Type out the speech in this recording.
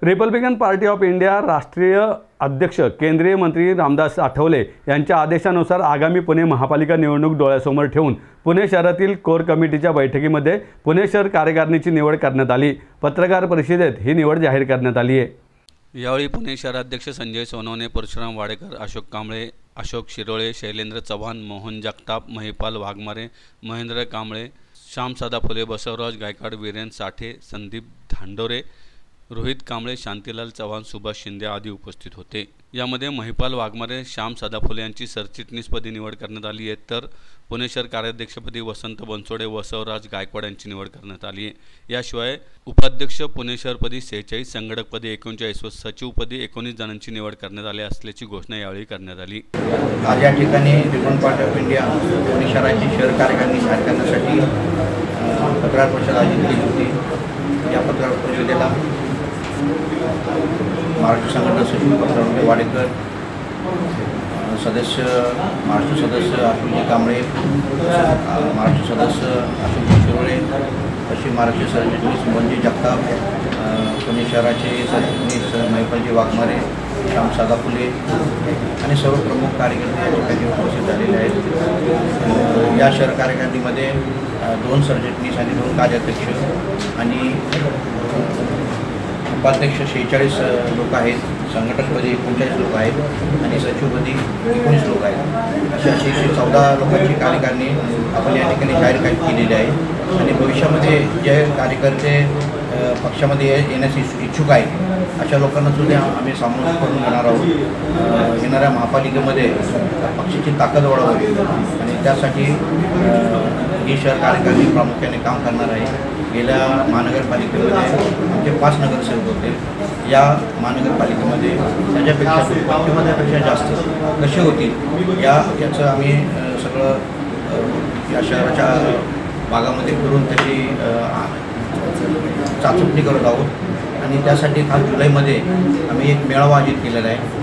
Republican party of India राष्ट्रीय अध्यक्ष केंद्रीय मंत्री रामदास आठवले यांच्या आदेशानुसार आगामी पुणे महापालिका निवडणूक डोळ्यासमोर ठेवून पुणे शहरातील कोर कमिटीच्या बैठकीमध्ये पुणे शहर कार्यकारिणीची निवड करण्यात आली। पत्रकार परिषदेत ही निवड जाहीर करण्यात आली आहे। यावेळी पुणे शहराध्यक्ष संजय सोनवणे, परशुराम वाडेकर, अशोक कांबळे, अशोक शिरोळे, शैलेंद्र चव्हाण, मोहन जगताप, महिपाल वाघमारे, महेंद्र कांबळे, श्याम सदाफुले, बसवराज गायकवाड, वीरेन साठे, संदीप धांडोरे, रोहित कांबळे, शांतीलाल चव्हाण, सुभाष शिंदे आदी उपस्थित होते। यामध्ये महिपाल वाघमारे, श्याम सदाफुले यांची सरचिटणीसपदी निवड करण्यात आली आहे, तर पुणे शहर कार्याध्यक्षपदी वसंत बनसोडे, बसवराज गायकवाड यांची निवड करण्यात आली आहे। याशिवाय उपाध्यक्ष पुणे शहरपदी 46, संघटकपदी 39 व सचिवपदी 19 जणांची निवड करण्यात आली असल्याची घोषणा यावेळी करण्यात आली। आज या ठिकाणी Republican party of India Pune शहराची शहर कार्यकारिणी जाहीर करण्यासाठी पत्रकार परिषद आयोजित केली होती। या पत्रकार परिषदेला महाराष्ट्र संघटना सचिव परशुराम वाडेकर, सदस्य महाराष्ट्र सदस्य अशोकजी कांबळे, महाराष्ट्र सदस्य अशोकजी शिरोळे, पश्चिम महाराष्ट्र सरचिटणीस मोहनजी जगताप, पुणे शहराचे सरचिटणीस महिपालजी वाघमारे, श्याम सदाफुले आणि सर्व प्रमुख कार्यकर्ते या ठिकाणी उपस्थित झालेले आहेत। या शहर कार्यकारिणीमध्ये 2 सरचिटणीस आणि 2 कार्याध्यक्ष आणि उपाध्यक्ष 46 लोक आहेत, संघटकपदी 39 लोक आहेत आणि सचिवपदी 19 लोक आहेत। अशा 114 लोकांची कार्यकारिणी आपण या ठिकाणी जाहीर केलेली आहे आणि भविष्यामध्ये जे कार्यकर्ते पक्षामध्ये येण्यास इच्छुक आहेत अशा लोकांना सुद्धा आम्ही सामावून करून घेणार आहोत। येणाऱ्या महापालिकेमध्ये पक्षाची ताकद वाढवावी आणि त्यासाठी ही शहर कार्यकारिणी प्रामुख्याने काम करणार आहे। गेल्या महानगरपालिकेमध्ये आमचे 5 नगरसेवक होते। या महानगरपालिकेमध्ये त्याच्यापेक्षा जास्त कसे होतील याचं आम्ही सगळं या शहराच्या भागामध्ये फिरून त्याची चाचपणी करत आहोत आणि त्यासाठी खास जुलैमध्ये आम्ही एक मेळावा आयोजित केलेला आहे।